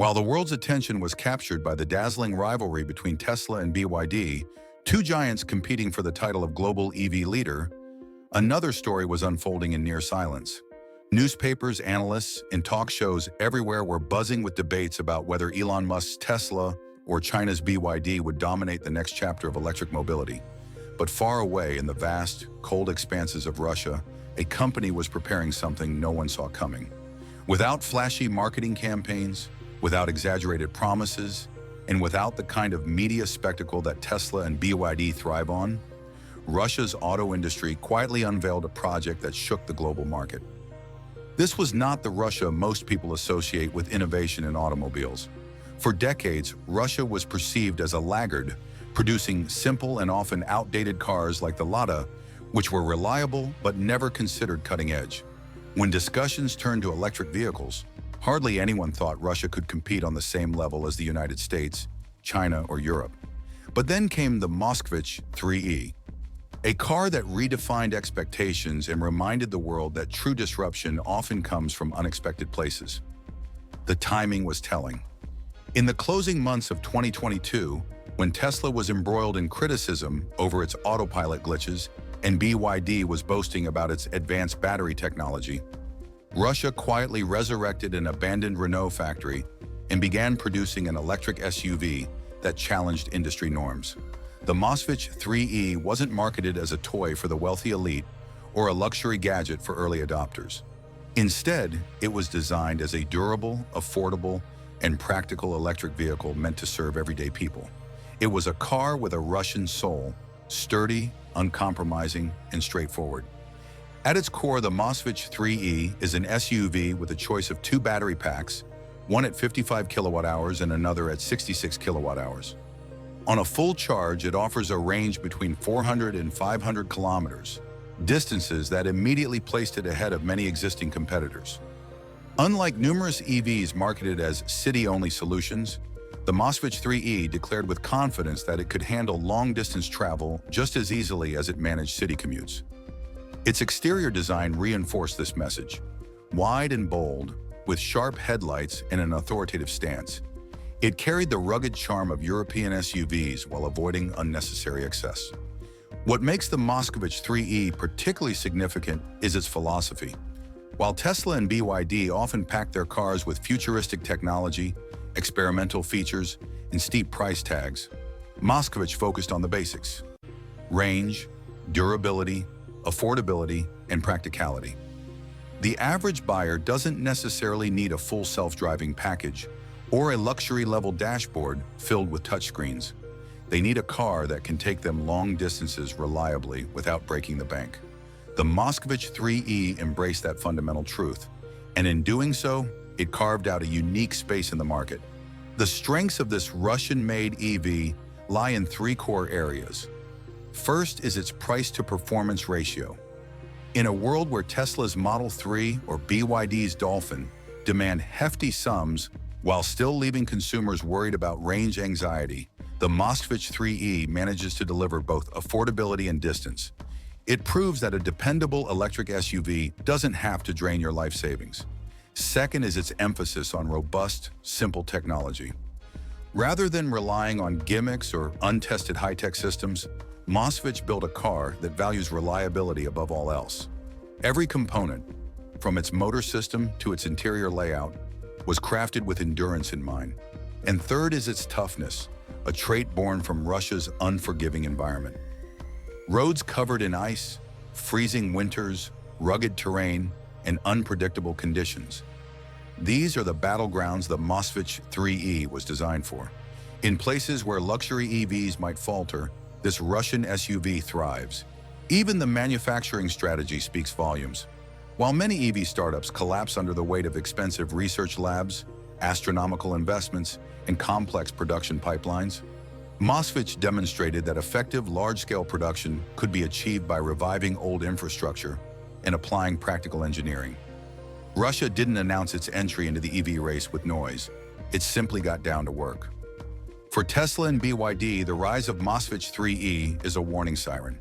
While the world's attention was captured by the dazzling rivalry between Tesla and BYD, two giants competing for the title of global EV leader, another story was unfolding in near silence. Newspapers, analysts, and talk shows everywhere were buzzing with debates about whether Elon Musk's Tesla or China's BYD would dominate the next chapter of electric mobility. But far away in the vast, cold expanses of Russia, a company was preparing something no one saw coming. Without flashy marketing campaigns, without exaggerated promises, and without the kind of media spectacle that Tesla and BYD thrive on, Russia's auto industry quietly unveiled a project that shook the global market. This was not the Russia most people associate with innovation in automobiles. For decades, Russia was perceived as a laggard, producing simple and often outdated cars like the Lada, which were reliable but never considered cutting edge. When discussions turned to electric vehicles, hardly anyone thought Russia could compete on the same level as the United States, China, or Europe. But then came the Moskvich 3E, a car that redefined expectations and reminded the world that true disruption often comes from unexpected places. The timing was telling. In the closing months of 2022, when Tesla was embroiled in criticism over its autopilot glitches and BYD was boasting about its advanced battery technology, Russia quietly resurrected an abandoned Renault factory and began producing an electric SUV that challenged industry norms. The Moskvich 3E wasn't marketed as a toy for the wealthy elite or a luxury gadget for early adopters. Instead, it was designed as a durable, affordable, and practical electric vehicle meant to serve everyday people. It was a car with a Russian soul, sturdy, uncompromising, and straightforward. At its core, the Moskvich 3E is an SUV with a choice of two battery packs, one at 55 kilowatt-hours and another at 66 kilowatt-hours. On a full charge, it offers a range between 400 and 500 kilometers, distances that immediately placed it ahead of many existing competitors. Unlike numerous EVs marketed as city-only solutions, the Moskvich 3E declared with confidence that it could handle long-distance travel just as easily as it managed city commutes. Its exterior design reinforced this message. Wide and bold, with sharp headlights and an authoritative stance, it carried the rugged charm of European SUVs while avoiding unnecessary excess. What makes the Moskvich 3E particularly significant is its philosophy. While Tesla and BYD often pack their cars with futuristic technology, experimental features, and steep price tags, Moskvich focused on the basics: range, durability, affordability, and practicality. The average buyer doesn't necessarily need a full self-driving package or a luxury-level dashboard filled with touchscreens. They need a car that can take them long distances reliably without breaking the bank. The Moskvich 3E embraced that fundamental truth, and in doing so, it carved out a unique space in the market. The strengths of this Russian-made EV lie in three core areas. First is its price-to-performance ratio. In a world where Tesla's Model 3 or BYD's Dolphin demand hefty sums while still leaving consumers worried about range anxiety, the Moskvich 3E manages to deliver both affordability and distance. It proves that a dependable electric SUV doesn't have to drain your life savings. Second is its emphasis on robust, simple technology. Rather than relying on gimmicks or untested high-tech systems, Moskvich built a car that values reliability above all else. Every component, from its motor system to its interior layout, was crafted with endurance in mind. And third is its toughness, a trait born from Russia's unforgiving environment. Roads covered in ice, freezing winters, rugged terrain, and unpredictable conditions. These are the battlegrounds the Moskvich 3E was designed for. In places where luxury EVs might falter, this Russian SUV thrives. Even the manufacturing strategy speaks volumes. While many EV startups collapse under the weight of expensive research labs, astronomical investments, and complex production pipelines, Moskvich demonstrated that effective large-scale production could be achieved by reviving old infrastructure and applying practical engineering. Russia didn't announce its entry into the EV race with noise. It simply got down to work. For Tesla and BYD, the rise of Moskvich 3E is a warning siren.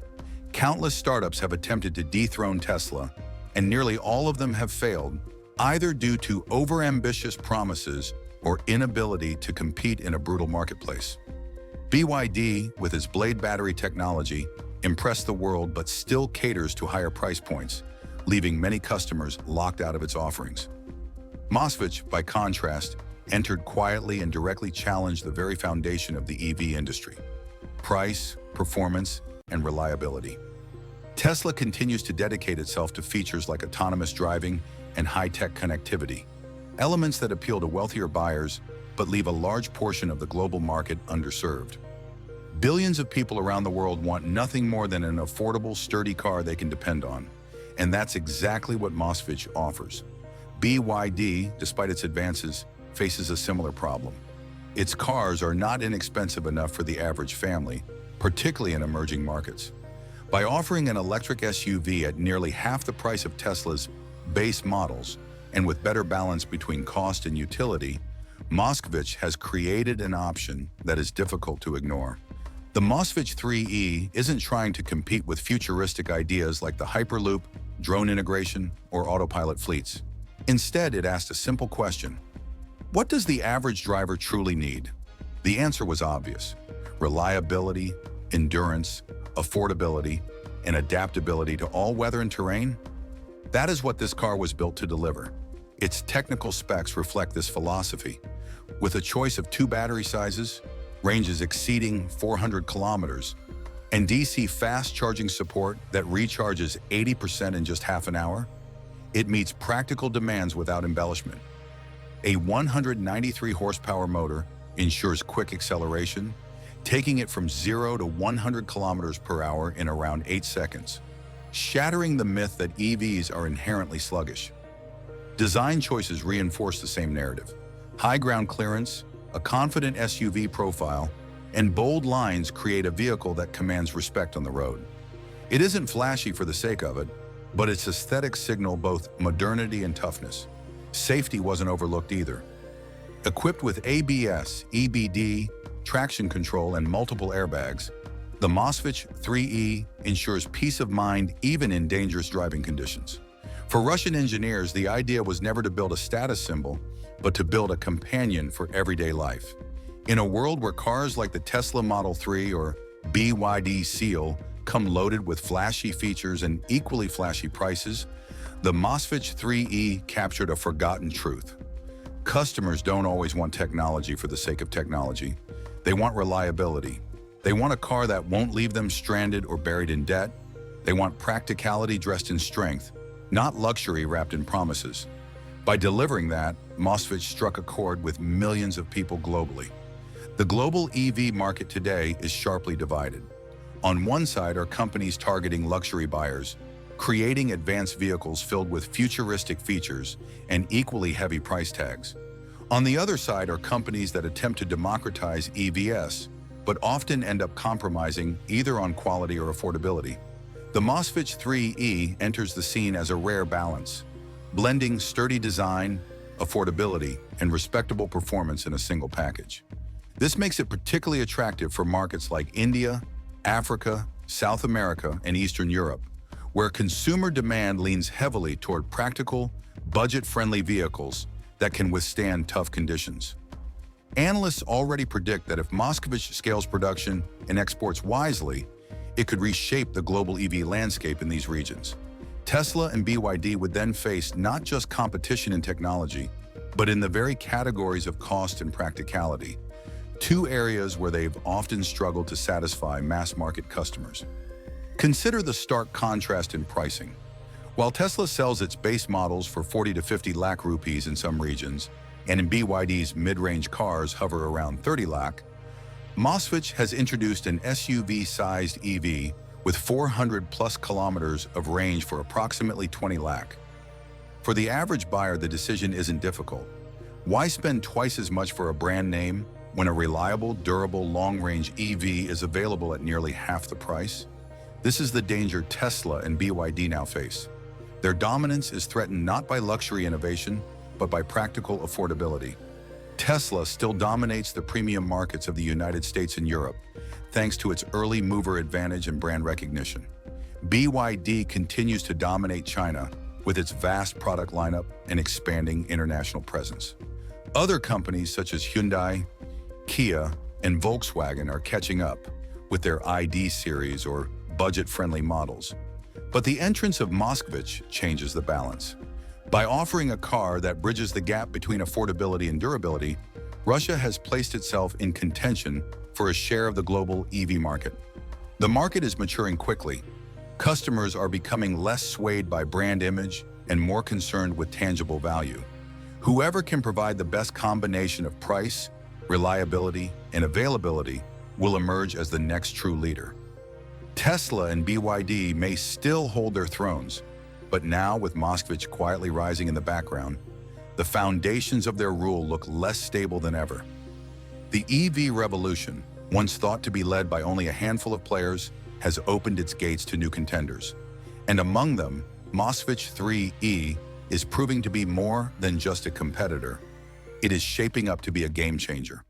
Countless startups have attempted to dethrone Tesla, and nearly all of them have failed, either due to overambitious promises or inability to compete in a brutal marketplace. BYD, with its blade battery technology, impressed the world but still caters to higher price points, leaving many customers locked out of its offerings. Moskvich, by contrast, entered quietly and directly challenged the very foundation of the EV industry: price, performance, and reliability. Tesla continues to dedicate itself to features like autonomous driving and high-tech connectivity, elements that appeal to wealthier buyers but leave a large portion of the global market underserved. Billions of people around the world want nothing more than an affordable, sturdy car they can depend on, and that's exactly what Moskvich offers. BYD, despite its advances, faces a similar problem. Its cars are not inexpensive enough for the average family, particularly in emerging markets. By offering an electric SUV at nearly half the price of Tesla's base models, and with better balance between cost and utility, Moskvich has created an option that is difficult to ignore. The Moskvich 3E isn't trying to compete with futuristic ideas like the Hyperloop, drone integration, or autopilot fleets. Instead, it asked a simple question: what does the average driver truly need? The answer was obvious: reliability, endurance, affordability, and adaptability to all weather and terrain. That is what this car was built to deliver. Its technical specs reflect this philosophy. With a choice of 2 battery sizes, ranges exceeding 400 kilometers, and DC fast charging support that recharges 80% in just half an hour, it meets practical demands without embellishment. A 193 horsepower motor ensures quick acceleration, taking it from 0 to 100 kilometers per hour in around 8 seconds, shattering the myth that EVs are inherently sluggish. Design choices reinforce the same narrative. High ground clearance, a confident SUV profile, and bold lines create a vehicle that commands respect on the road. It isn't flashy for the sake of it, but its aesthetics signal both modernity and toughness. Safety wasn't overlooked either. Equipped with ABS, EBD, traction control, and multiple airbags, the Moskvich 3E ensures peace of mind even in dangerous driving conditions. For Russian engineers, the idea was never to build a status symbol, but to build a companion for everyday life. In a world where cars like the Tesla Model 3 or BYD Seal come loaded with flashy features and equally flashy prices, the Moskvich 3E captured a forgotten truth. Customers don't always want technology for the sake of technology. They want reliability. They want a car that won't leave them stranded or buried in debt. They want practicality dressed in strength, not luxury wrapped in promises. By delivering that, Moskvich struck a chord with millions of people globally. The global EV market today is sharply divided. On one side are companies targeting luxury buyers, creating advanced vehicles filled with futuristic features and equally heavy price tags. On the other side are companies that attempt to democratize EVs, but often end up compromising either on quality or affordability. The Moskvich 3E enters the scene as a rare balance, blending sturdy design, affordability, and respectable performance in a single package. This makes it particularly attractive for markets like India, Africa, South America, and Eastern Europe, where consumer demand leans heavily toward practical, budget-friendly vehicles that can withstand tough conditions. Analysts already predict that if Moskvich scales production and exports wisely, it could reshape the global EV landscape in these regions. Tesla and BYD would then face not just competition in technology, but in the very categories of cost and practicality, 2 areas where they've often struggled to satisfy mass-market customers. Consider the stark contrast in pricing. While Tesla sells its base models for 40 to 50 lakh rupees in some regions, and in BYD's mid-range cars hover around 30 lakh, Moskvich has introduced an SUV-sized EV with 400-plus kilometers of range for approximately 20 lakh. For the average buyer, the decision isn't difficult. Why spend twice as much for a brand name when a reliable, durable, long-range EV is available at nearly half the price? This is the danger Tesla and BYD now face. Their dominance is threatened not by luxury innovation, but by practical affordability. Tesla still dominates the premium markets of the United States and Europe, thanks to its early mover advantage and brand recognition. BYD continues to dominate China with its vast product lineup and expanding international presence. Other companies such as Hyundai, Kia, and Volkswagen are catching up with their ID series or budget-friendly models. But the entrance of Moskvich changes the balance. By offering a car that bridges the gap between affordability and durability, Russia has placed itself in contention for a share of the global EV market. The market is maturing quickly. Customers are becoming less swayed by brand image and more concerned with tangible value. Whoever can provide the best combination of price, reliability, and availability will emerge as the next true leader. Tesla and BYD may still hold their thrones, but now with Moskvich quietly rising in the background, the foundations of their rule look less stable than ever. The EV revolution, once thought to be led by only a handful of players, has opened its gates to new contenders. And among them, Moskvich 3E is proving to be more than just a competitor. It is shaping up to be a game changer.